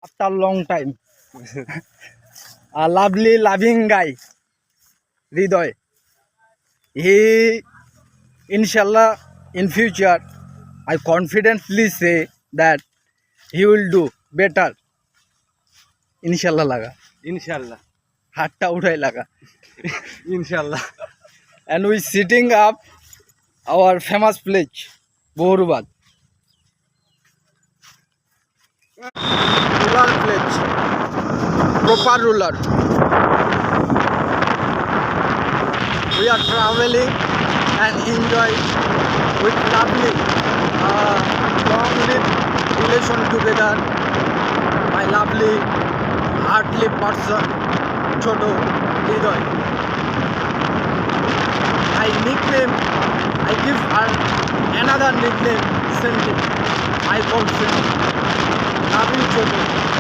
after long time. A lovely, loving guy, Hridoy. He, inshallah, in future, I confidently say that he will do better. Inshallah laga. ইনশাল্লাহ Hatta udai laga. ইনশাল্লাহ And we sitting up our famous place, Bohrubad. Rural place, proper rural. We are traveling and enjoy with lovely long live relation together. My lovely heartly person, Choto Hridoy. I give her another nickname, Cindy. I call Cindy. Love you, Choto.